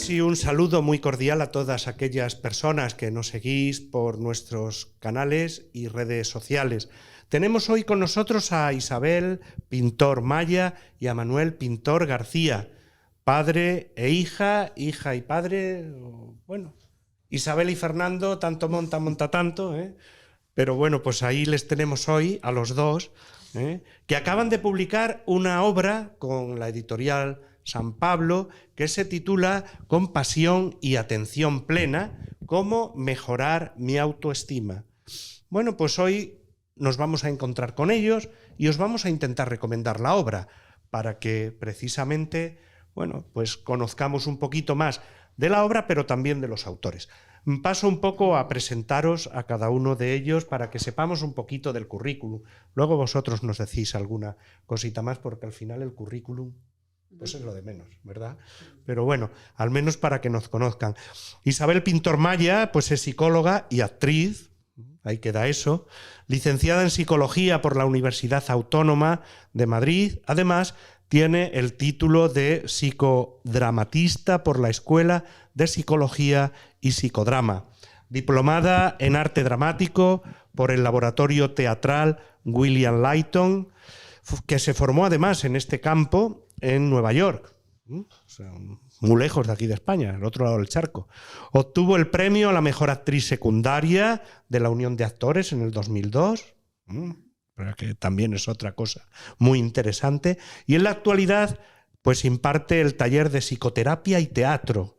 días y un saludo muy cordial a todas aquellas personas que nos seguís por nuestros canales y redes sociales. Tenemos hoy con nosotros a Isabel Pintor Maya y a Manuel Pintor García, padre e hija, hija y padre. Bueno, Isabel y Fernando, tanto monta tanto, ¿eh? Pero bueno, pues ahí les tenemos hoy a los dos, que acaban de publicar una obra con la editorial San Pablo que se titula Compasión y atención plena, cómo mejorar mi autoestima. Bueno, pues hoy nos vamos a encontrar con ellos y os vamos a intentar recomendar la obra para que precisamente, bueno, pues conozcamos un poquito más de la obra, pero también de los autores. Paso un poco a presentaros a cada uno de ellos para que sepamos un poquito del currículum. Luego vosotros nos decís alguna cosita más, porque al final el currículum pues es lo de menos, ¿verdad? Pero bueno, al menos para que nos conozcan. Isabel Pintor Maya, pues es psicóloga y actriz, ahí queda eso, licenciada en Psicología por la Universidad Autónoma de Madrid. Además, tiene el título de psicodramatista por la Escuela de Psicología y Psicodrama. Diplomada en Arte Dramático por el Laboratorio Teatral William Layton, que se formó además en este campo en Nueva York, o sea, muy lejos de aquí de España, al otro lado del charco. Obtuvo el premio a la mejor actriz secundaria de la Unión de Actores en el 2002, que también es otra cosa muy interesante. Y en la actualidad pues imparte el taller de psicoterapia y teatro,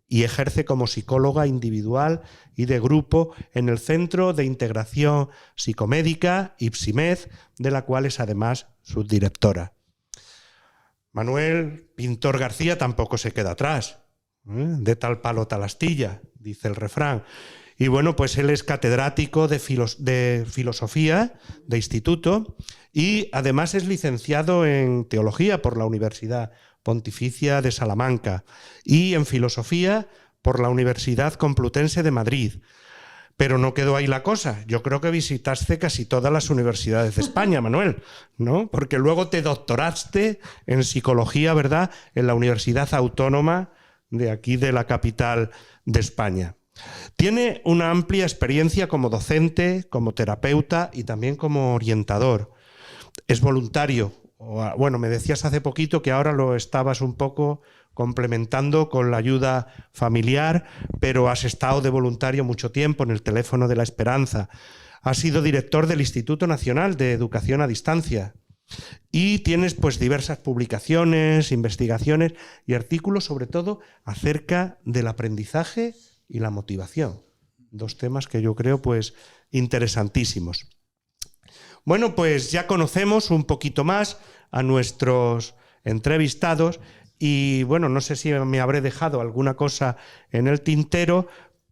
y ejerce como psicóloga individual y de grupo en el Centro de Integración Psicomédica, IPSIMED, de la cual es además subdirectora. Manuel Pintor García tampoco se queda atrás. De tal palo tal astilla, dice el refrán. Y bueno, pues él es catedrático de filosofía de instituto y además es licenciado en teología por la Universidad Pontificia de Salamanca y en filosofía por la Universidad Complutense de Madrid. Pero no quedó ahí la cosa. Yo creo que visitaste casi todas las universidades de España, Manuel, ¿no? Porque luego te doctoraste en psicología, ¿verdad?, en la Universidad Autónoma de aquí, de la capital de España. Tiene una amplia experiencia como docente, como terapeuta y también como orientador. Es voluntario. Bueno, me decías hace poquito que ahora lo estabas un poco complementando con la ayuda familiar, pero has estado de voluntario mucho tiempo en el Teléfono de la Esperanza. Has sido director del Instituto Nacional de Educación a Distancia y tienes pues diversas publicaciones, investigaciones y artículos, sobre todo acerca del aprendizaje y la motivación. Dos temas que yo creo pues interesantísimos. Bueno, pues ya conocemos un poquito más a nuestros entrevistados y bueno, no sé si me habré dejado alguna cosa en el tintero,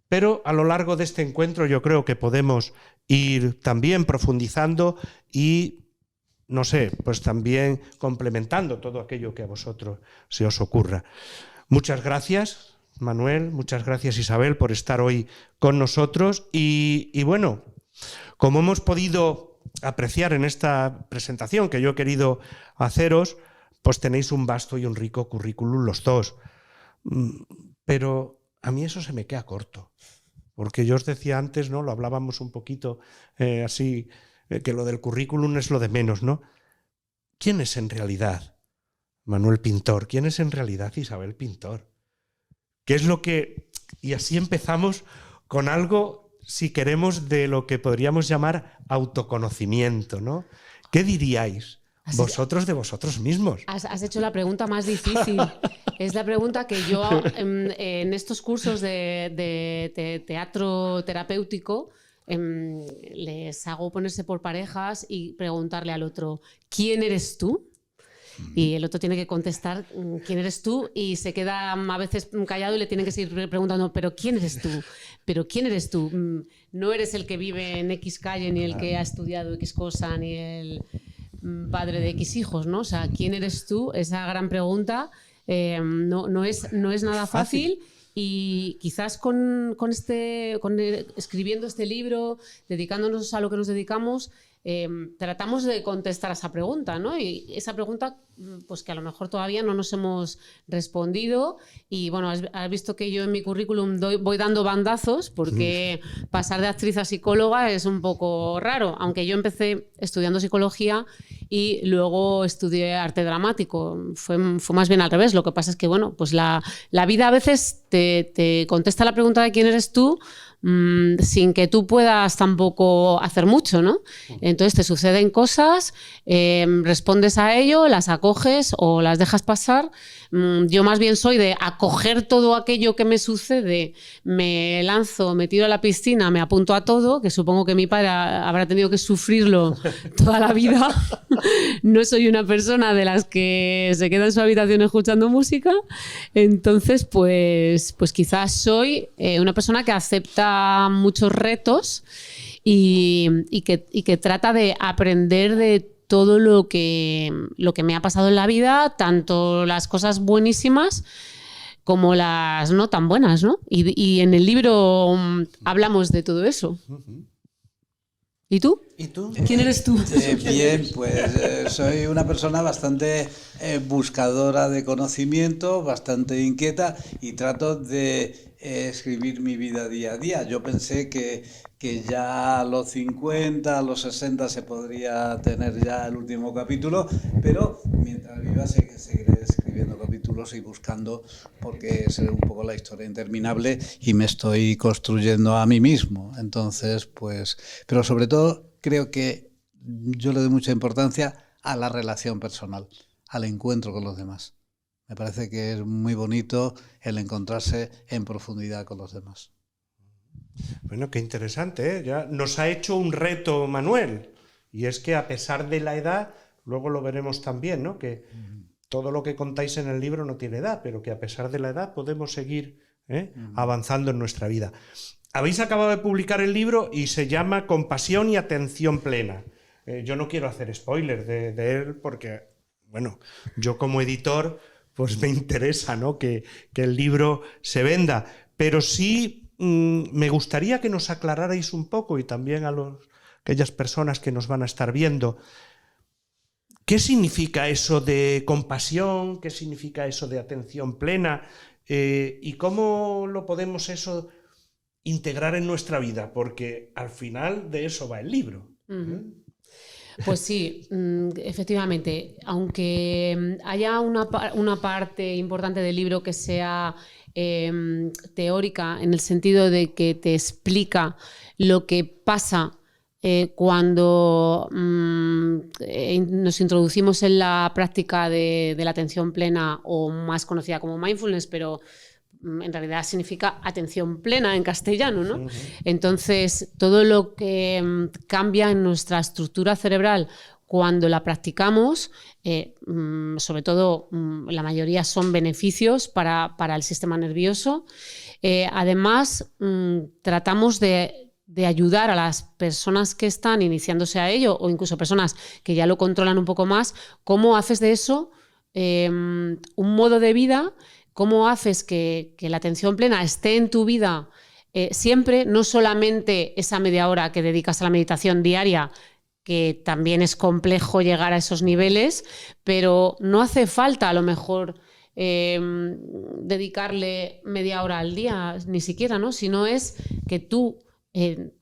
pero a lo largo de este encuentro yo creo que podemos ir también profundizando y, no sé, pues también complementando todo aquello que a vosotros se os ocurra. Muchas gracias, Manuel, muchas gracias, Isabel, por estar hoy con nosotros y bueno, como hemos podido apreciar en esta presentación que yo he querido haceros, pues tenéis un vasto y un rico currículum los dos. Pero a mí eso se me queda corto, porque yo os decía antes, ¿no? Lo hablábamos un poquito así, que lo del currículum es lo de menos, ¿no? ¿Quién es en realidad Manuel Pintor? ¿Quién es en realidad Isabel Pintor? ¿Qué es lo que...? Y así empezamos con algo, si queremos, de lo que podríamos llamar autoconocimiento, ¿no? ¿Qué diríais vosotros de vosotros mismos? Has hecho la pregunta más difícil. Es la pregunta que yo en estos cursos de teatro terapéutico les hago ponerse por parejas y preguntarle al otro, ¿quién eres tú? Y el otro tiene que contestar quién eres tú y se queda a veces callado y le tienen que seguir preguntando, ¿pero quién eres tú? ¿Pero quién eres tú? No eres el que vive en X calle, ni el que ha estudiado X cosa, ni el padre de X hijos, ¿no? O sea, ¿quién eres tú? Esa gran pregunta no es nada fácil. Y quizás escribiendo este libro, dedicándonos a lo que nos dedicamos, tratamos de contestar a esa pregunta, ¿no? Y esa pregunta, pues que a lo mejor todavía no nos hemos respondido. Y bueno, has visto que yo en mi currículum voy dando bandazos, porque pasar de actriz a psicóloga es un poco raro, aunque yo empecé estudiando psicología y luego estudié arte dramático. Fue más bien al revés. Lo que pasa es que, bueno, pues la vida a veces te contesta la pregunta de quién eres tú, sin que tú puedas tampoco hacer mucho, ¿no? Entonces te suceden cosas, respondes a ello, las acoges o las dejas pasar. Yo más bien soy de acoger todo aquello que me sucede, me lanzo, me tiro a la piscina, me apunto a todo, que supongo que mi padre habrá tenido que sufrirlo toda la vida. No soy una persona de las que se queda en su habitación escuchando música. Entonces, pues quizás soy una persona que acepta muchos retos y que trata de aprender de todo lo que me ha pasado en la vida, tanto las cosas buenísimas como las no tan buenas, ¿no? Y en el libro hablamos de todo eso. ¿Y tú? ¿Y tú? ¿Quién eres tú? Bien, pues soy una persona bastante buscadora de conocimiento, bastante inquieta, y trato de escribir mi vida día a día. Yo pensé que ya a los 50, a los 60 se podría tener ya el último capítulo, pero mientras viva seguiré escribiendo capítulos y buscando, porque es un poco la historia interminable y me estoy construyendo a mí mismo. Entonces, pues, pero sobre todo creo que yo le doy mucha importancia a la relación personal, al encuentro con los demás. Me parece que es muy bonito el encontrarse en profundidad con los demás. Bueno, qué interesante, ¿eh? Ya nos ha hecho un reto Manuel, y es que a pesar de la edad, luego lo veremos también, ¿no? Que todo lo que contáis en el libro no tiene edad, pero que a pesar de la edad podemos seguir avanzando en nuestra vida. Habéis acabado de publicar el libro y se llama Compasión y Atención Plena. Yo no quiero hacer spoiler de él porque, bueno, yo como editor pues me interesa, ¿no? que el libro se venda, pero sí me gustaría que nos aclararais un poco, y también a aquellas personas que nos van a estar viendo, ¿qué significa eso de compasión? ¿Qué significa eso de atención plena? ¿Y cómo lo podemos eso integrar en nuestra vida? Porque al final de eso va el libro. Pues sí, efectivamente, aunque haya una parte importante del libro que sea teórica, en el sentido de que te explica lo que pasa cuando nos introducimos en la práctica de la atención plena, o más conocida como mindfulness, pero en realidad significa atención plena en castellano, ¿no? Entonces, todo lo que cambia en nuestra estructura cerebral cuando la practicamos, sobre todo la mayoría son beneficios para el sistema nervioso. Además, tratamos de ayudar a las personas que están iniciándose a ello, o incluso personas que ya lo controlan un poco más, cómo haces de eso un modo de vida. ¿Cómo haces que la atención plena esté en tu vida siempre? No solamente esa media hora que dedicas a la meditación diaria, que también es complejo llegar a esos niveles, pero no hace falta a lo mejor dedicarle media hora al día, ni siquiera, ¿no? Sino es que tú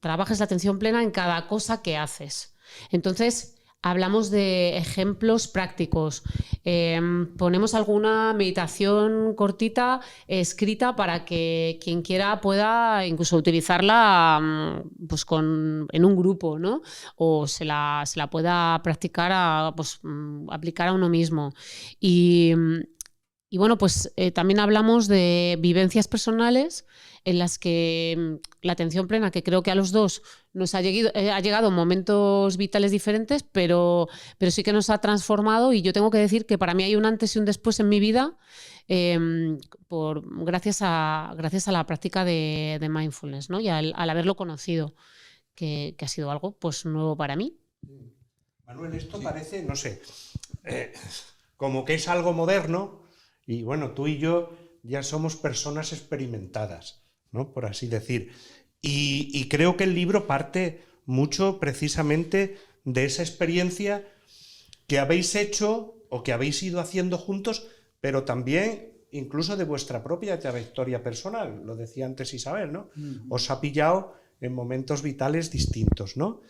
trabajes la atención plena en cada cosa que haces. Entonces, hablamos de ejemplos prácticos. Ponemos alguna meditación cortita escrita para que quien quiera pueda incluso utilizarla pues en un grupo, ¿no? O se la pueda practicar, aplicar a uno mismo. Y bueno, pues también hablamos de vivencias personales en las que la atención plena, que creo que a los dos nos ha llegado en momentos vitales diferentes, pero sí que nos ha transformado, y yo tengo que decir que para mí hay un antes y un después en mi vida gracias a la práctica de mindfulness, ¿no? Y al haberlo conocido, que ha sido algo pues nuevo para mí. Manuel, esto parece, no sé, como que es algo moderno, y bueno, tú y yo ya somos personas experimentadas, ¿no? Por así decir. Y creo que el libro parte mucho precisamente de esa experiencia que habéis hecho o que habéis ido haciendo juntos, pero también incluso de vuestra propia trayectoria personal. Lo decía antes Isabel, ¿no? Os ha pillado en momentos vitales distintos, ¿no?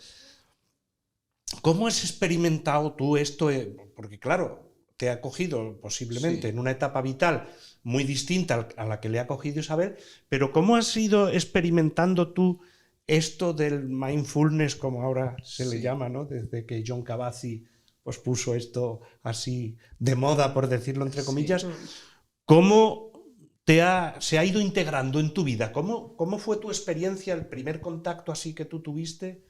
¿Cómo has experimentado tú esto? Porque claro, te ha cogido posiblemente en una etapa vital muy distinta a la que le ha cogido Isabel, pero ¿cómo has ido experimentando tú esto del mindfulness, como ahora se le llama, ¿no? Desde que John Kabat-Zinn pues puso esto así de moda, por decirlo entre comillas. ¿Cómo se ha ido integrando en tu vida? ¿Cómo fue tu experiencia, el primer contacto así que tú tuviste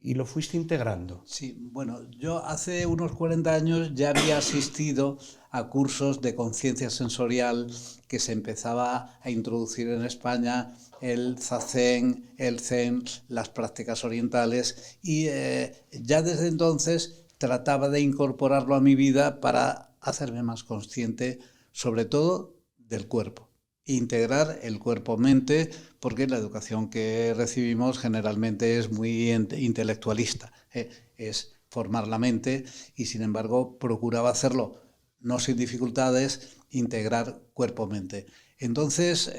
y lo fuiste integrando? Sí, bueno, yo hace unos 40 años ya había asistido a cursos de conciencia sensorial que se empezaba a introducir en España, el Zazen, el Zen, las prácticas orientales, y ya desde entonces trataba de incorporarlo a mi vida para hacerme más consciente, sobre todo del cuerpo. Integrar el cuerpo-mente, porque la educación que recibimos generalmente es muy intelectualista, es formar la mente, y sin embargo procuraba hacerlo no sin dificultades, integrar cuerpo-mente. Entonces,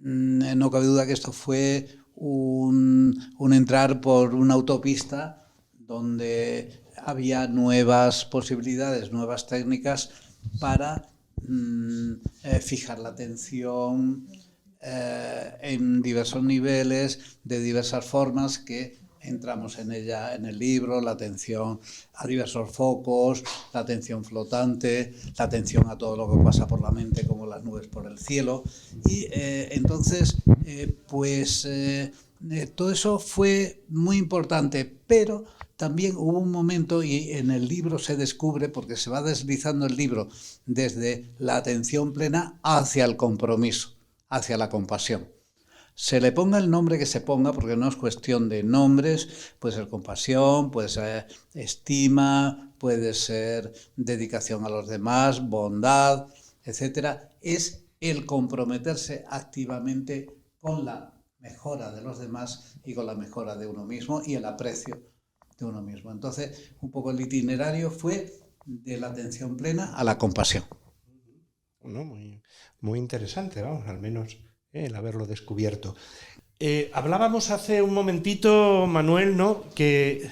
no cabe duda que esto fue un entrar por una autopista donde había nuevas posibilidades, nuevas técnicas para fijar la atención en diversos niveles, de diversas formas que entramos en ella en el libro, la atención a diversos focos, la atención flotante, la atención a todo lo que pasa por la mente como las nubes por el cielo. Y entonces, todo eso fue muy importante, pero también hubo un momento, y en el libro se descubre, porque se va deslizando el libro desde la atención plena hacia el compromiso, hacia la compasión. Se le ponga el nombre que se ponga, porque no es cuestión de nombres, puede ser compasión, puede ser estima, puede ser dedicación a los demás, bondad, etc. Es el comprometerse activamente con la mejora de los demás y con la mejora de uno mismo y el aprecio de uno mismo. Entonces, un poco el itinerario fue de la atención plena a la compasión. Bueno, muy interesante, vamos, al menos el haberlo descubierto. Hablábamos hace un momentito, Manuel, ¿no?, que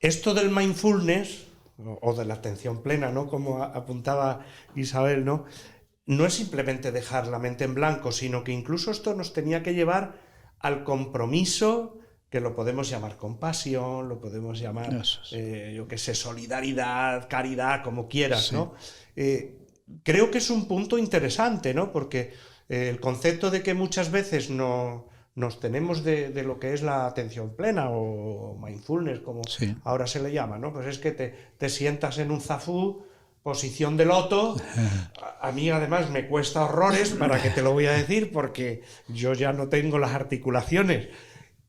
esto del mindfulness o de la atención plena, ¿no?, como apuntaba Isabel, ¿no?, no es simplemente dejar la mente en blanco, sino que incluso esto nos tenía que llevar al compromiso, que lo podemos llamar compasión, lo podemos llamar, yo qué sé, solidaridad, caridad, como quieras, ¿no? Creo que es un punto interesante, ¿no? Porque el concepto de que muchas veces nos tenemos de lo que es la atención plena o mindfulness, como ahora se le llama, ¿no? Pues es que te sientas en un zafú, posición de loto. A mí además me cuesta horrores, para que te lo voy a decir, porque yo ya no tengo las articulaciones.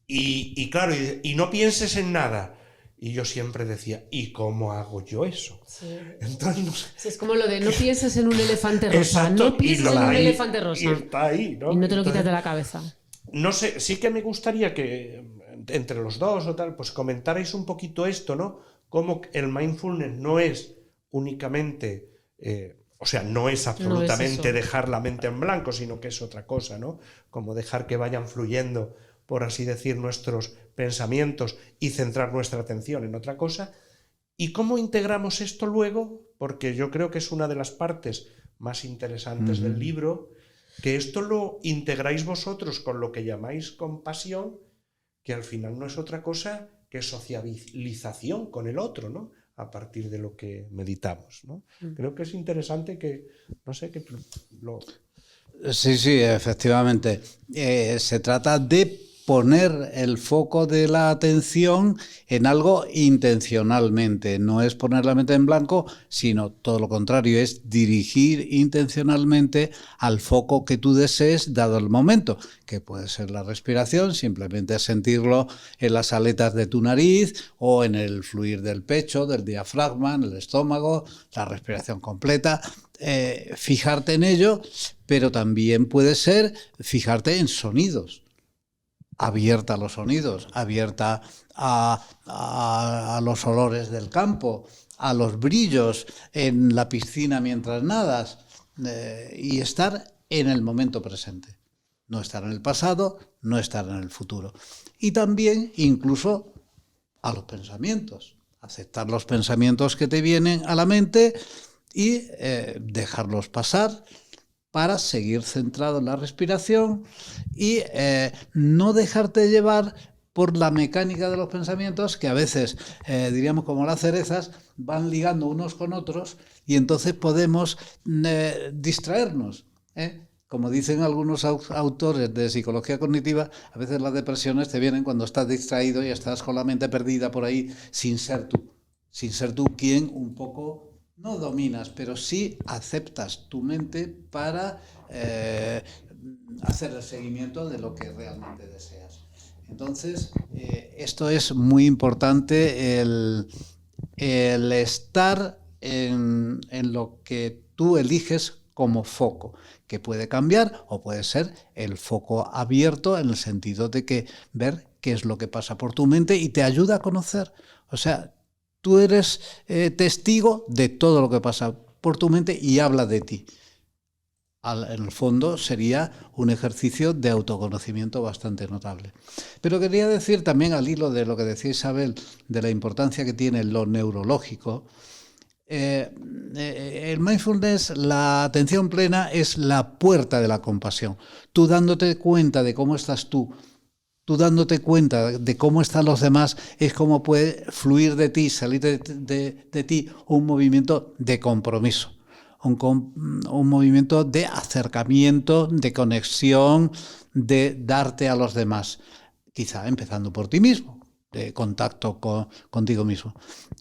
Y claro, y no pienses en nada. Y yo siempre decía, ¿y cómo hago yo eso? Sí. Entonces, no sé. Sí, es como lo de no pienses en un elefante rosa. Exacto, no pienses en un elefante rosa. Y está ahí, ¿no? Y no te lo quitas de la cabeza. No sé, sí que me gustaría que entre los dos o tal, pues comentarais un poquito esto, ¿no? Cómo el mindfulness no es únicamente, o sea, no es absolutamente dejar la mente en blanco, sino que es otra cosa, ¿no? Como dejar que vayan fluyendo, por así decir, nuestros pensamientos y centrar nuestra atención en otra cosa. ¿Y cómo integramos esto luego? Porque yo creo que es una de las partes más interesantes del libro, que esto lo integráis vosotros con lo que llamáis compasión, que al final no es otra cosa que socialización con el otro, ¿no?, a partir de lo que meditamos, ¿no? Creo que es interesante que, no sé, que lo... Sí, efectivamente. Se trata de poner el foco de la atención en algo intencionalmente. No es poner la mente en blanco, sino todo lo contrario, es dirigir intencionalmente al foco que tú desees dado el momento, que puede ser la respiración, simplemente sentirlo en las aletas de tu nariz o en el fluir del pecho, del diafragma, en el estómago, la respiración completa. Fijarte en ello, pero también puede ser fijarte en sonidos. abierta a los sonidos, abierta a los olores del campo, a los brillos en la piscina mientras nadas, y estar en el momento presente. No estar en el pasado, no estar en el futuro. Y también incluso a los pensamientos. Aceptar los pensamientos que te vienen a la mente y dejarlos pasar para seguir centrado en la respiración y no dejarte llevar por la mecánica de los pensamientos, que a veces, diríamos como las cerezas, van ligando unos con otros y entonces podemos distraernos. Como dicen algunos autores de psicología cognitiva, a veces las depresiones te vienen cuando estás distraído y estás con la mente perdida por ahí sin ser tú quien un poco no dominas, pero sí aceptas tu mente para hacer el seguimiento de lo que realmente deseas. Entonces, esto es muy importante, el estar en lo que tú eliges como foco, que puede cambiar o puede ser el foco abierto en el sentido de que ver qué es lo que pasa por tu mente y te ayuda a conocer. O sea, tú eres testigo de todo lo que pasa por tu mente y habla de ti. En el fondo sería un ejercicio de autoconocimiento bastante notable. Pero quería decir también, al hilo de lo que decía Isabel, de la importancia que tiene lo neurológico, el mindfulness, la atención plena, es la puerta de la compasión. Tú dándote cuenta de cómo estás tú dándote cuenta de cómo están los demás, es como puede fluir de ti, salir de ti un movimiento de compromiso. Un movimiento de acercamiento, de conexión, de darte a los demás. Quizá empezando por ti mismo, de contacto contigo mismo.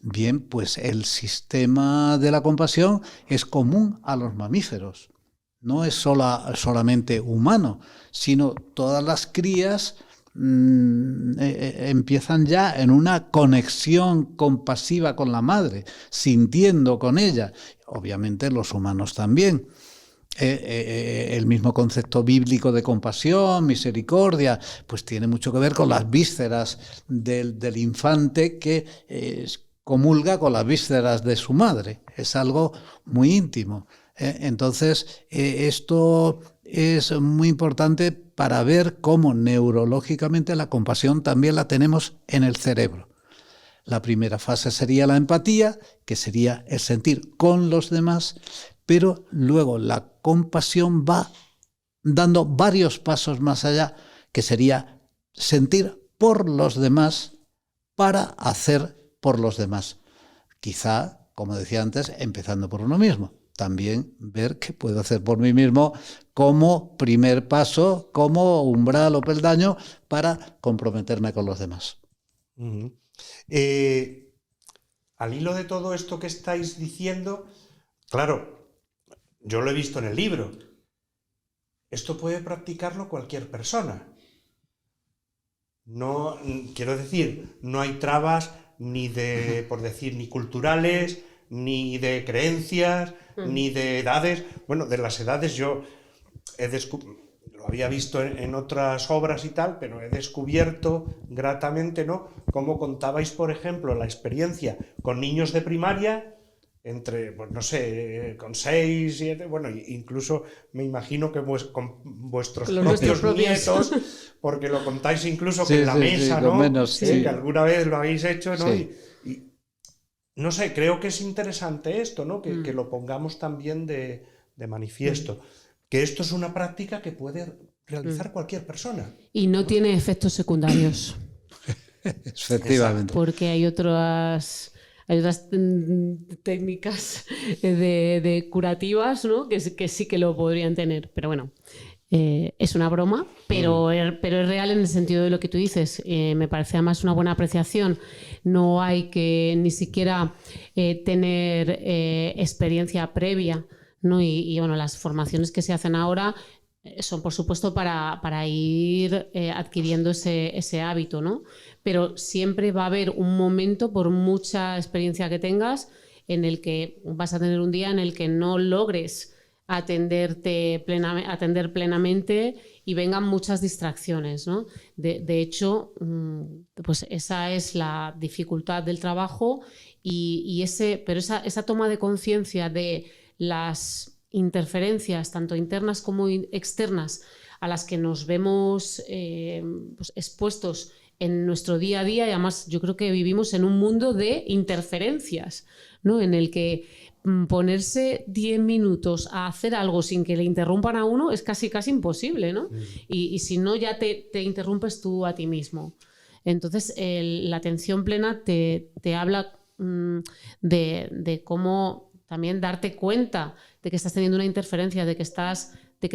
Bien, pues el sistema de la compasión es común a los mamíferos. No es solamente humano, sino todas las crías empiezan ya en una conexión compasiva con la madre, sintiendo con ella. Obviamente los humanos también. El mismo concepto bíblico de compasión, misericordia, pues tiene mucho que ver con las vísceras del infante que comulga con las vísceras de su madre. Es algo muy íntimo. Entonces, esto es muy importante para ver cómo neurológicamente la compasión también la tenemos en el cerebro. La primera fase sería la empatía, que sería el sentir con los demás, pero luego la compasión va dando varios pasos más allá, que sería sentir por los demás para hacer por los demás. Quizá, como decía antes, empezando por uno mismo. También ver qué puedo hacer por mí mismo como primer paso, como umbral o peldaño para comprometerme con los demás. Uh-huh. Al hilo de todo esto que estáis diciendo, claro, yo lo he visto en el libro. Esto puede practicarlo cualquier persona. No, quiero decir, no hay trabas ni de, por decir, ni culturales, ni de creencias, ni de edades. Bueno, de las edades yo lo había visto en otras obras y tal, pero he descubierto gratamente, ¿no?, cómo contabais, por ejemplo, la experiencia con niños de primaria, entre, pues no sé, con 6, 7, bueno, incluso me imagino que con vuestros propios nietos, porque lo contáis incluso que en la mesa, ¿no? Menos, que alguna vez lo habéis hecho, ¿no? Sí. Y no sé, creo que es interesante esto, ¿no? Que lo pongamos también de manifiesto. Que esto es una práctica que puede realizar cualquier persona. Y no tiene efectos secundarios. Efectivamente. Porque hay otras técnicas de curativas, ¿no?, que sí que lo podrían tener. Pero bueno, es una broma, pero es real en el sentido de lo que tú dices. Me parece además una buena apreciación. No hay que ni siquiera tener experiencia previa, ¿no? Y bueno, las formaciones que se hacen ahora son, por supuesto, para ir adquiriendo ese hábito, ¿no? Pero siempre va a haber un momento, por mucha experiencia que tengas, en el que vas a tener un día en el que no logres atender plenamente y vengan muchas distracciones, ¿no? De hecho, pues esa es la dificultad del trabajo pero esa toma de conciencia de las interferencias, tanto internas como externas, a las que nos vemos pues expuestos en nuestro día a día, y además yo creo que vivimos en un mundo de interferencias, ¿no? En el que ponerse 10 minutos a hacer algo sin que le interrumpan a uno es casi imposible, ¿no? Y si no, ya te interrumpes tú a ti mismo. Entonces, la atención plena te habla de cómo también darte cuenta de que estás teniendo una interferencia, de que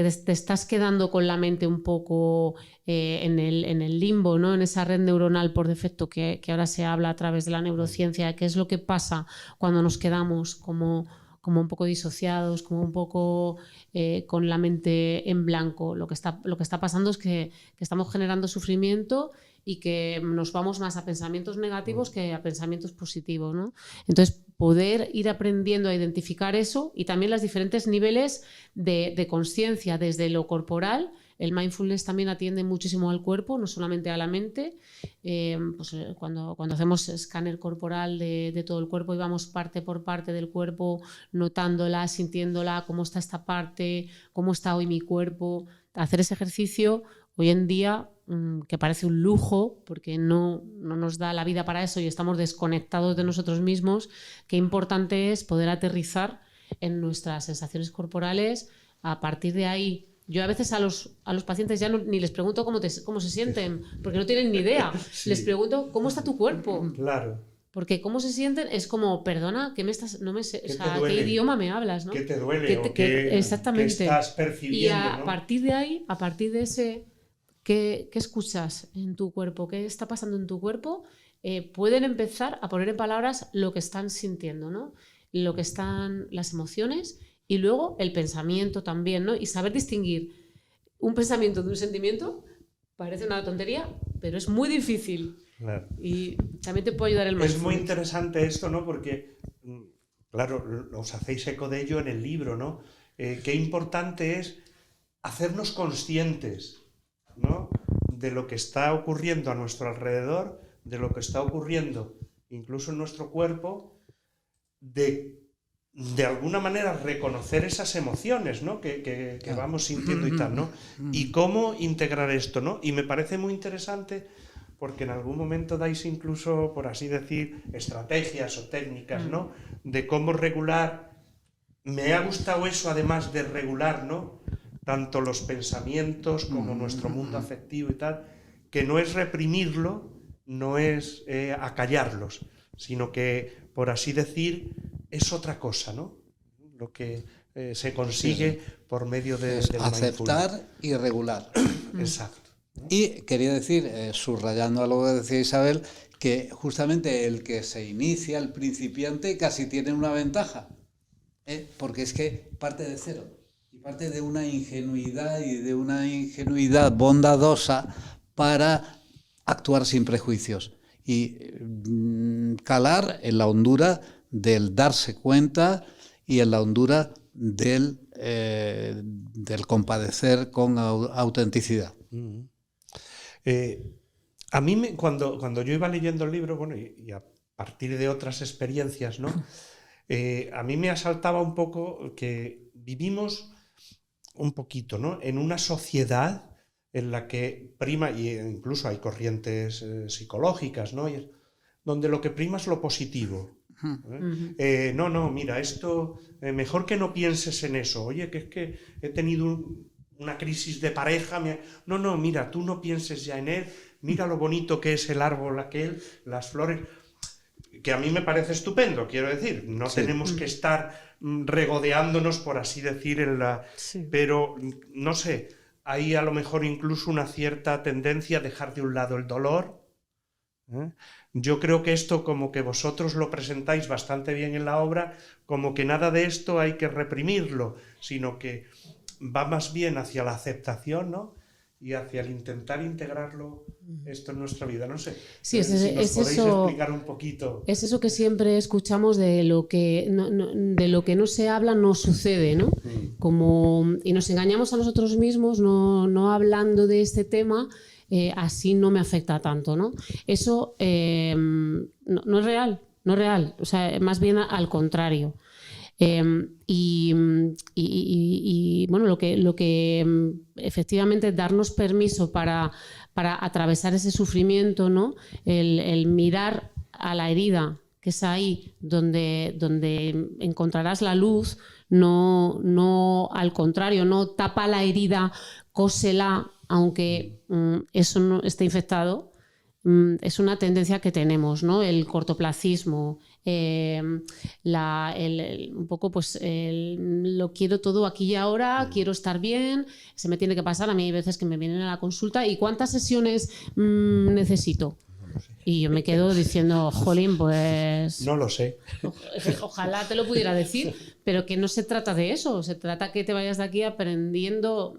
te estás quedando con la mente un poco en el limbo, ¿no? En esa red neuronal por defecto que ahora se habla a través de la neurociencia, qué es lo que pasa cuando nos quedamos como un poco disociados, como un poco con la mente en blanco. Lo que está pasando es que estamos generando sufrimiento y que nos vamos más a pensamientos negativos que a pensamientos positivos, ¿no? Entonces, poder ir aprendiendo a identificar eso y también los diferentes niveles de conciencia, desde lo corporal. El mindfulness también atiende muchísimo al cuerpo, no solamente a la mente. Pues cuando hacemos escáner corporal de todo el cuerpo y vamos parte por parte del cuerpo, notándola, sintiéndola, cómo está esta parte, cómo está hoy mi cuerpo. Hacer ese ejercicio hoy en día, que parece un lujo, porque no nos da la vida para eso y estamos desconectados de nosotros mismos, qué importante es poder aterrizar en nuestras sensaciones corporales. A partir de ahí, yo a veces a los pacientes ya ni les pregunto cómo se sienten, porque no tienen ni idea. Sí. Les pregunto, ¿cómo está tu cuerpo? Claro. Porque cómo se sienten es como, perdona, ¿qué idioma me hablas, ¿no? ¿Qué te duele? Exactamente. ¿Qué estás percibiendo? Y a partir de ahí, a partir de ese, ¿qué escuchas en tu cuerpo? ¿Qué está pasando en tu cuerpo? Pueden empezar a poner en palabras lo que están sintiendo, ¿no? Lo que están las emociones y luego el pensamiento también, ¿no? Y saber distinguir un pensamiento de un sentimiento parece una tontería, pero es muy difícil. Claro. Y también te puede ayudar el mindfulness. Es muy interesante esto, ¿no? Porque, claro, os hacéis eco de ello en el libro, ¿no? Qué importante es hacernos conscientes, ¿no? De lo que está ocurriendo a nuestro alrededor, de lo que está ocurriendo incluso en nuestro cuerpo, de alguna manera reconocer esas emociones, ¿no? que vamos sintiendo y tal, ¿no? Y cómo integrar esto, ¿no? Y me parece muy interesante porque en algún momento dais incluso, por así decir, estrategias o técnicas, ¿no? De cómo regular. Me ha gustado eso, además de regular, ¿no? Tanto los pensamientos como nuestro mundo afectivo y tal, que no es reprimirlo, no es acallarlos, sino que, por así decir, es otra cosa, ¿no? Lo que se consigue por medio de aceptar y regular. Exacto. Y quería decir, subrayando algo que decía Isabel, que justamente el que se inicia, el principiante, casi tiene una ventaja, porque es que parte de cero y parte de una ingenuidad bondadosa para actuar sin prejuicios y calar en la hondura del darse cuenta y en la hondura del compadecer con autenticidad. A mí, cuando yo iba leyendo el libro, bueno, y a partir de otras experiencias, ¿no? A mí me asaltaba un poco que vivimos un poquito, ¿no? En una sociedad en la que prima, y incluso hay corrientes psicológicas, ¿no? Donde lo que prima es lo positivo. No, mira, esto, mejor que no pienses en eso. Oye, que es que he tenido una crisis de pareja. No, mira, tú no pienses ya en él. Mira lo bonito que es el árbol aquel, las flores. Que a mí me parece estupendo, quiero decir. No tenemos que estar regodeándonos, por así decir, en la... Sí. Pero, no sé, hay a lo mejor incluso una cierta tendencia a dejar de un lado el dolor. Yo creo que esto, como que vosotros lo presentáis bastante bien en la obra, como que nada de esto hay que reprimirlo, sino que va más bien hacia la aceptación, ¿no? y hacia el intentar integrarlo esto en nuestra vida. No sé. Sí, si nos podéis eso, explicar un poquito. es eso que siempre escuchamos de lo que de lo que no se habla no sucede, ¿no? Y nos engañamos a nosotros mismos no hablando de este tema. Así no me afecta tanto, ¿no? Eso no es real, no es real. O sea, más bien al contrario. Bueno, lo que efectivamente darnos permiso para atravesar ese sufrimiento, ¿no? El mirar a la herida, que es ahí donde encontrarás la luz, no al contrario, no tapa la herida, cósela, aunque eso no esté infectado. Es una tendencia que tenemos, ¿no? El cortoplacismo, un poco pues lo quiero todo aquí y ahora, quiero estar bien, se me tiene que pasar. A mí hay veces que me vienen a la consulta y ¿cuántas sesiones necesito? Y yo me quedo diciendo, jolín, pues... No lo sé. Ojalá te lo pudiera decir, pero que no se trata de eso. Se trata que te vayas de aquí aprendiendo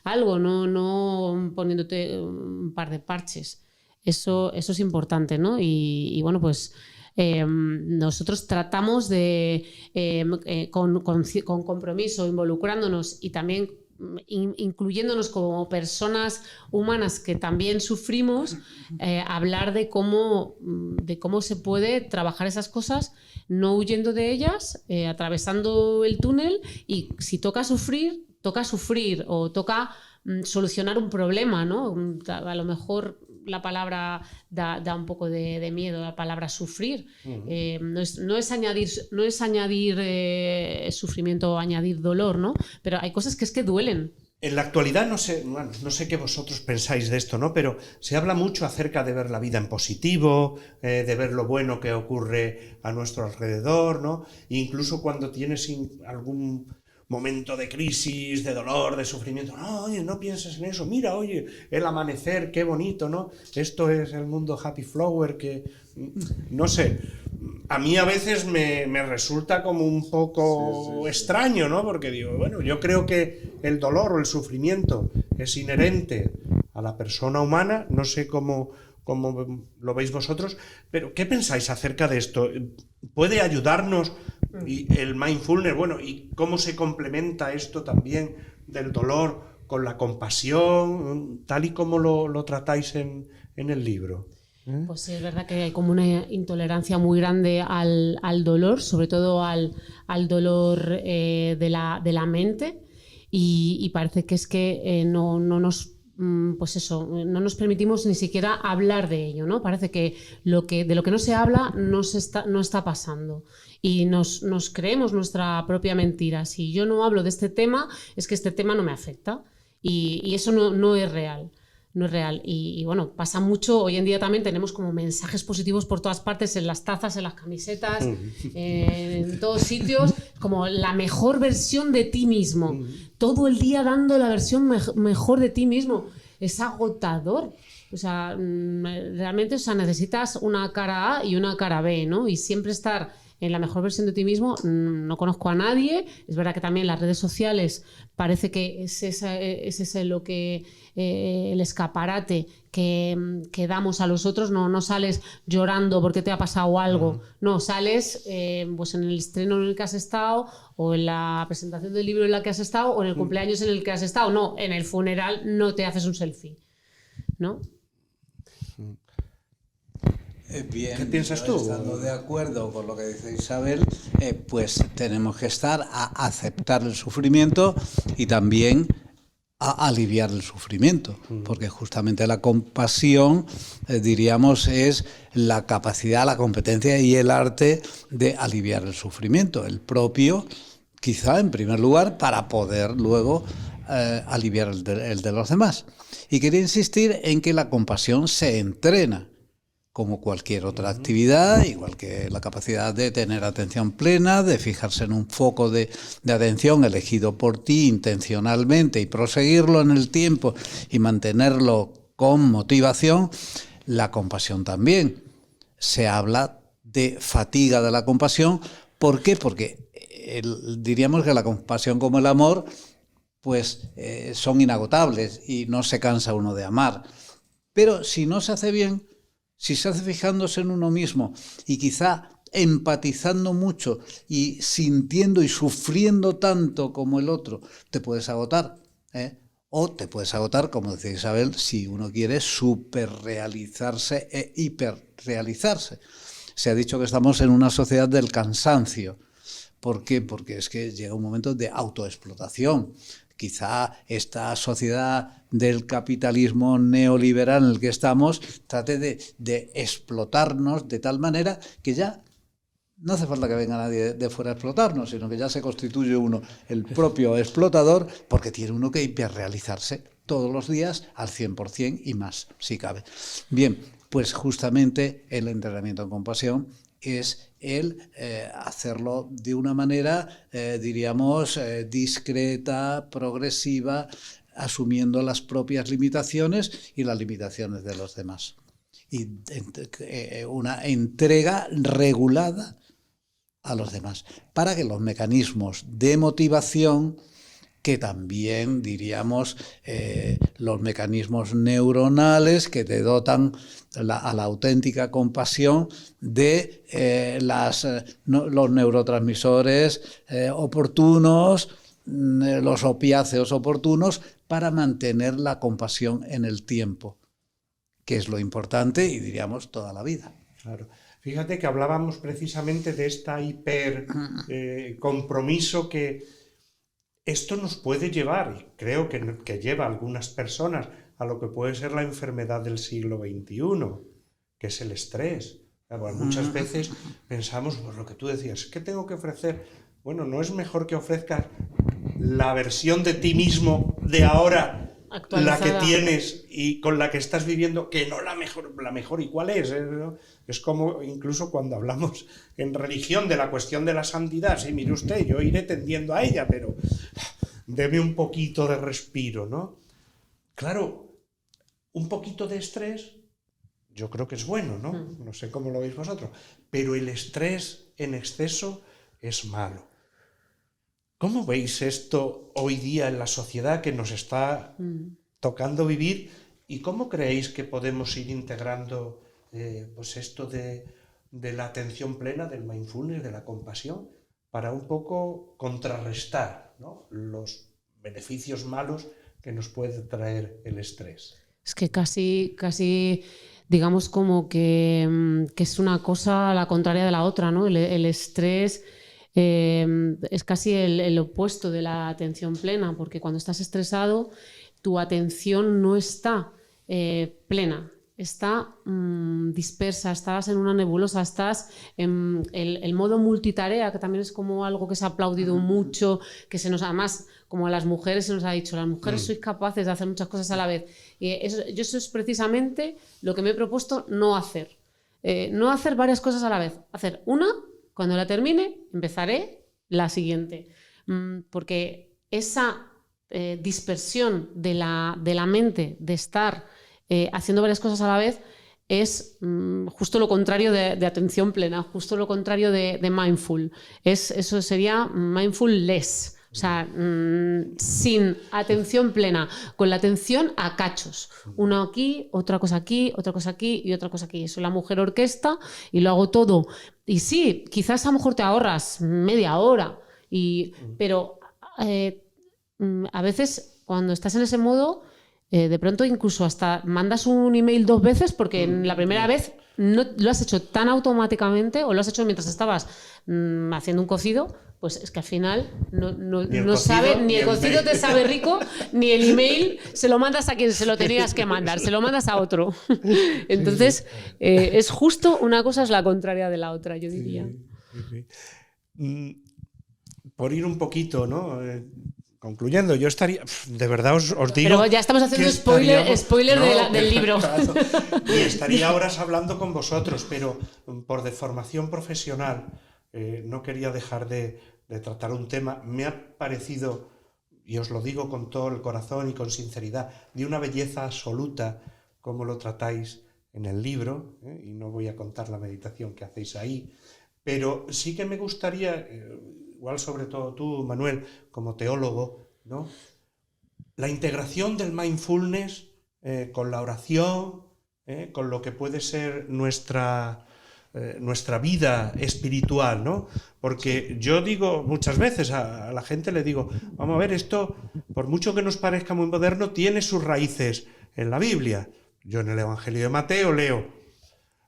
algo, no poniéndote un par de parches. Eso es importante, ¿no? Y bueno, pues nosotros tratamos de, con compromiso, involucrándonos y también incluyéndonos como personas humanas que también sufrimos, hablar de cómo se puede trabajar esas cosas, no huyendo de ellas, atravesando el túnel, y si toca sufrir o toca solucionar un problema, ¿no? A lo mejor la palabra da un poco de miedo, la palabra sufrir. No es añadir sufrimiento o añadir dolor, ¿no? Pero hay cosas que es que duelen. En la actualidad, no sé qué vosotros pensáis de esto, ¿no? Pero se habla mucho acerca de ver la vida en positivo, de ver lo bueno que ocurre a nuestro alrededor, ¿no? E incluso cuando tienes algún momento de crisis, de dolor, de sufrimiento, no, oye, no pienses en eso, mira, oye, el amanecer, qué bonito, ¿no? Esto es el mundo happy flower, que, no sé, a mí a veces me resulta como un poco extraño, ¿no? Porque digo, bueno, yo creo que el dolor o el sufrimiento es inherente a la persona humana, no sé cómo lo veis vosotros, pero ¿qué pensáis acerca de esto? ¿Puede ayudarnos y el mindfulness, bueno, y cómo se complementa esto también del dolor con la compasión, tal y como lo tratáis en el libro? Pues sí, es verdad que hay como una intolerancia muy grande al dolor, sobre todo al dolor de la mente, y parece que es que no nos... Pues eso, no nos permitimos ni siquiera hablar de ello, ¿no? Parece que de lo que no se habla no está pasando, y nos creemos nuestra propia mentira. Si yo no hablo de este tema, es que este tema no me afecta, y eso no es real. No es real. Y bueno, pasa mucho. Hoy en día también tenemos como mensajes positivos por todas partes, en las tazas, en las camisetas, en todos sitios, como la mejor versión de ti mismo. Todo el día dando la versión mejor de ti mismo. Es agotador. O sea, realmente, o sea, necesitas una cara A y una cara B, ¿no? Y siempre estar en la mejor versión de ti mismo. No conozco a nadie. Es verdad que también las redes sociales parece que es ese lo que el escaparate que damos a los otros. No sales llorando porque te ha pasado algo. No, sales pues en el estreno en el que has estado, o en la presentación del libro en la que has estado, o en el cumpleaños en el que has estado. No, en el funeral no te haces un selfie, ¿no? Bien, ¿qué piensas tú? Estando de acuerdo con lo que dice Isabel, pues tenemos que estar a aceptar el sufrimiento y también a aliviar el sufrimiento, porque justamente la compasión, diríamos, es la capacidad, la competencia y el arte de aliviar el sufrimiento, el propio, quizá en primer lugar, para poder luego aliviar el de los demás. Y quería insistir en que la compasión se entrena, como cualquier otra actividad, igual que la capacidad de tener atención plena, de fijarse en un foco de atención elegido por ti intencionalmente y proseguirlo en el tiempo y mantenerlo con motivación. La compasión también. Se habla de fatiga de la compasión. ¿Por qué? Porque diríamos que la compasión, como el amor, pues son inagotables y no se cansa uno de amar. Pero si no se hace bien, si se hace fijándose en uno mismo y quizá empatizando mucho y sintiendo y sufriendo tanto como el otro, te puedes agotar, ¿eh? O te puedes agotar, como decía Isabel, si uno quiere superrealizarse e hiperrealizarse. Se ha dicho que estamos en una sociedad del cansancio. ¿Por qué? Porque es que llega un momento de autoexplotación. Quizá esta sociedad del capitalismo neoliberal en el que estamos trate de explotarnos de tal manera que ya no hace falta que venga nadie de fuera a explotarnos, sino que ya se constituye uno el propio explotador, porque tiene uno que hiperrealizarse todos los días al 100% y más, si cabe. Bien, pues justamente el entrenamiento en compasión es el hacerlo de una manera, diríamos, discreta, progresiva, asumiendo las propias limitaciones y las limitaciones de los demás. Y una entrega regulada a los demás, para que los mecanismos de motivación, que también diríamos los mecanismos neuronales que te dotan a la auténtica compasión de los neurotransmisores oportunos, los opiáceos oportunos para mantener la compasión en el tiempo, que es lo importante y diríamos toda la vida. Claro. Fíjate que hablábamos precisamente de esta compromiso que esto nos puede llevar, y creo que lleva a algunas personas, a lo que puede ser la enfermedad del siglo XXI, que es el estrés. Bueno, muchas veces pensamos, pues lo que tú decías, ¿qué tengo que ofrecer? Bueno, ¿no es mejor que ofrezcas la versión de ti mismo de ahora, actualizada, la que tienes y con la que estás viviendo, que no la mejor? ¿Y cuál es? Es como incluso cuando hablamos en religión de la cuestión de la santidad. Sí, mire usted, yo iré tendiendo a ella, pero deme un poquito de respiro, ¿no? Claro, un poquito de estrés yo creo que es bueno, ¿no? No sé cómo lo veis vosotros, pero el estrés en exceso es malo. ¿Cómo veis esto hoy día en la sociedad que nos está tocando vivir? ¿Y cómo creéis que podemos ir integrando pues esto de la atención plena, del mindfulness, de la compasión, para un poco contrarrestar, ¿no?, los beneficios malos que nos puede traer el estrés? Es que casi digamos como que es una cosa a la contraria de la otra, ¿no? El estrés es casi el opuesto de la atención plena, porque cuando estás estresado tu atención no está plena, está dispersa, estás en una nebulosa, estás en el modo multitarea, que también es como algo que se ha aplaudido mucho, que se nos, además, como a las mujeres se nos ha dicho, las mujeres sois capaces de hacer muchas cosas a la vez. Y eso es precisamente lo que me he propuesto no hacer. No hacer varias cosas a la vez, hacer una. Cuando la termine, empezaré la siguiente. Porque esa dispersión de la mente, de estar haciendo varias cosas a la vez, es justo lo contrario de atención plena, justo lo contrario de mindful. Eso sería mindfulness. O sea, sin atención plena, con la atención a cachos. Una aquí, otra cosa aquí, otra cosa aquí y otra cosa aquí. Soy la mujer orquesta y lo hago todo. Y sí, quizás a lo mejor te ahorras media hora, pero a veces cuando estás en ese modo, de pronto incluso hasta mandas un email 2 veces porque en la primera vez no lo has hecho tan automáticamente o lo has hecho mientras estabas haciendo un cocido. Pues es que al final no sabe, ni el cocido te sabe rico, ni el email se lo mandas a quien se lo tenías que mandar, se lo mandas a otro. Entonces, es justo una cosa es la contraria de la otra, yo diría. Sí. Por ir un poquito, ¿no? Concluyendo, yo estaría, de verdad os digo... Pero ya estamos haciendo spoiler no, del libro. Claro, y estaría horas hablando con vosotros, pero por deformación profesional no quería dejar de tratar un tema. Me ha parecido, y os lo digo con todo el corazón y con sinceridad, de una belleza absoluta como lo tratáis en el libro, y no voy a contar la meditación que hacéis ahí, pero sí que me gustaría... igual sobre todo tú, Manuel, como teólogo, ¿no?, la integración del mindfulness con la oración, con lo que puede ser nuestra vida espiritual, ¿no? Porque yo digo muchas veces a la gente, le digo, vamos a ver, esto, por mucho que nos parezca muy moderno, tiene sus raíces en la Biblia. Yo en el Evangelio de Mateo leo: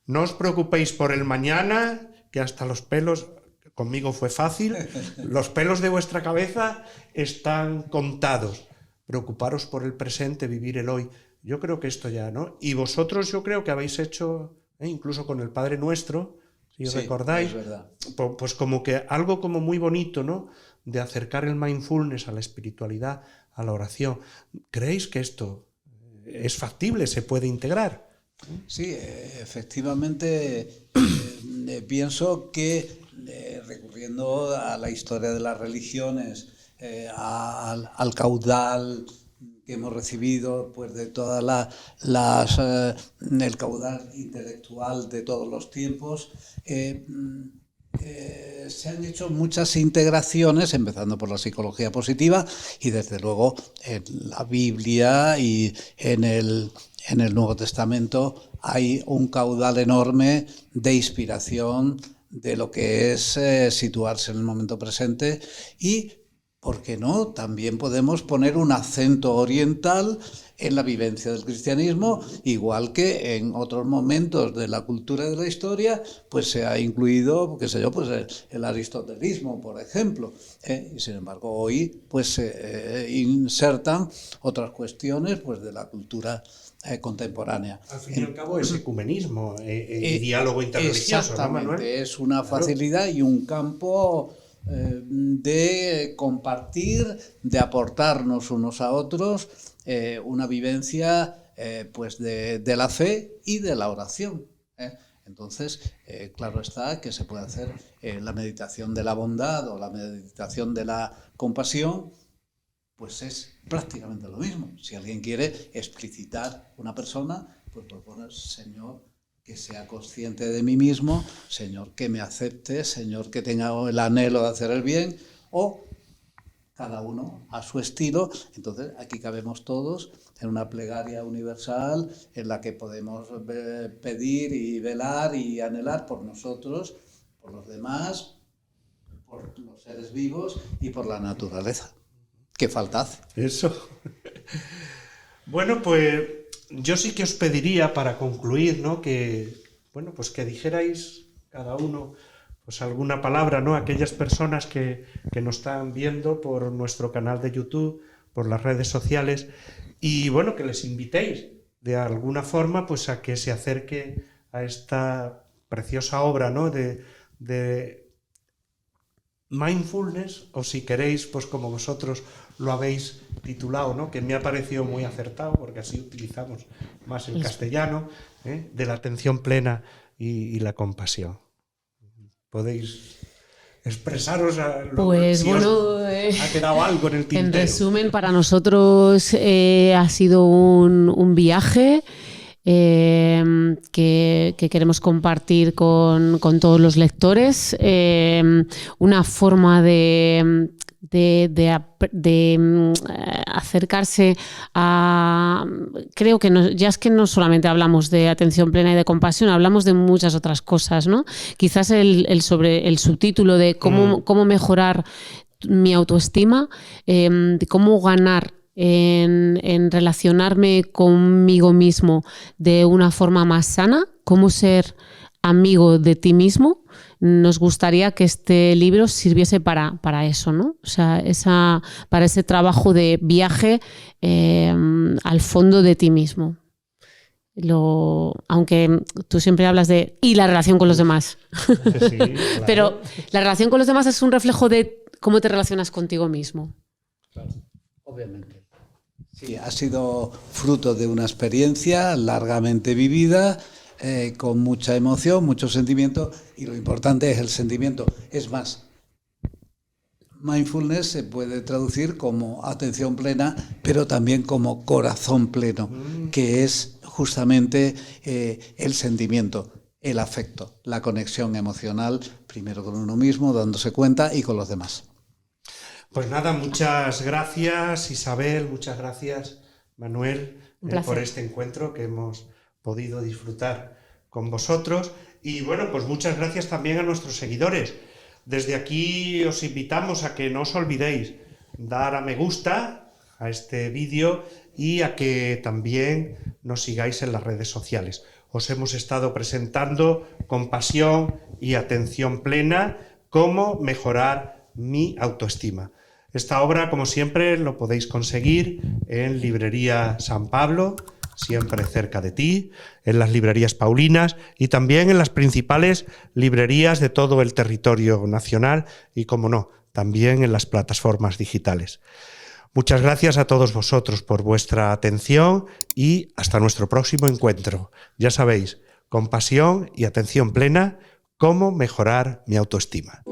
no os preocupéis por el mañana, que hasta los pelos, conmigo fue fácil, los pelos de vuestra cabeza están contados. Preocuparos por el presente, vivir el hoy. Yo creo que esto ya, ¿no? Y vosotros, yo creo que habéis hecho, incluso con el Padre Nuestro, si os recordáis, es verdad. Pues como que algo como muy bonito, ¿no? De acercar el mindfulness a la espiritualidad, a la oración. ¿Creéis que esto es factible, se puede integrar? Sí, efectivamente, pienso que recurriendo a la historia de las religiones, al caudal que hemos recibido, pues de todas el caudal intelectual de todos los tiempos, se han hecho muchas integraciones, empezando por la psicología positiva y desde luego en la Biblia y en el Nuevo Testamento hay un caudal enorme de inspiración de lo que es situarse en el momento presente y, ¿por qué no?, también podemos poner un acento oriental en la vivencia del cristianismo, igual que en otros momentos de la cultura y de la historia, pues se ha incluido, qué sé yo, pues el aristotelismo, por ejemplo. Y sin embargo, hoy pues se insertan otras cuestiones pues de la cultura contemporánea. Al fin y al cabo es ecumenismo y diálogo interreligioso, ¿no, Manuel? Es una facilidad y un campo de compartir, de aportarnos unos a otros una vivencia pues de la fe y de la oración. Entonces, claro está que se puede hacer la meditación de la bondad o la meditación de la compasión, pues es prácticamente lo mismo. Si alguien quiere explicitar una persona, pues proponer: Señor, que sea consciente de mí mismo, Señor, que me acepte, Señor, que tenga el anhelo de hacer el bien, o cada uno a su estilo. Entonces aquí cabemos todos en una plegaria universal en la que podemos pedir y velar y anhelar por nosotros, por los demás, por los seres vivos y por la naturaleza. ¿Qué falta hace? Eso. Bueno, pues yo sí que os pediría, para concluir, ¿no?, que, bueno, pues que dijerais cada uno pues alguna palabra, ¿no?, a aquellas personas que nos están viendo por nuestro canal de YouTube, por las redes sociales, y bueno, que les invitéis de alguna forma pues a que se acerque a esta preciosa obra, ¿no?, de mindfulness, o si queréis, pues como vosotros lo habéis titulado, ¿no?, que me ha parecido muy acertado, porque así utilizamos más el castellano, de la atención plena y la compasión. Podéis expresaros pues si bueno, ha quedado algo en el tintero. En resumen, para nosotros ha sido un viaje que queremos compartir con todos los lectores, una forma de acercarse a... Creo que ya es que no solamente hablamos de atención plena y de compasión, hablamos de muchas otras cosas, ¿no? Quizás sobre el subtítulo de cómo mejorar mi autoestima, cómo ganar en relacionarme conmigo mismo de una forma más sana, cómo ser amigo de ti mismo. Nos gustaría que este libro sirviese para eso, ¿no? O sea, para ese trabajo de viaje al fondo de ti mismo. Aunque tú siempre hablas de y la relación con los demás. Sí, claro. Pero la relación con los demás es un reflejo de cómo te relacionas contigo mismo. Claro, obviamente. Sí, ha sido fruto de una experiencia largamente vivida, con mucha emoción, mucho sentimiento, y lo importante es el sentimiento. Es más, mindfulness se puede traducir como atención plena, pero también como corazón pleno, que es justamente el sentimiento, el afecto, la conexión emocional, primero con uno mismo, dándose cuenta, y con los demás. Pues nada, muchas gracias Isabel, muchas gracias Manuel por este encuentro que hemos podido disfrutar con vosotros. Y bueno, pues muchas gracias también a nuestros seguidores. Desde aquí os invitamos a que no os olvidéis dar a me gusta a este vídeo y a que también nos sigáis en las redes sociales. Os hemos estado presentando con pasión y atención plena cómo mejorar mi autoestima. Esta obra, como siempre, lo podéis conseguir en Librería San Pablo, siempre cerca de ti, en las librerías paulinas y también en las principales librerías de todo el territorio nacional y, como no, también en las plataformas digitales. Muchas gracias a todos vosotros por vuestra atención y hasta nuestro próximo encuentro. Ya sabéis, con pasión y atención plena, cómo mejorar mi autoestima.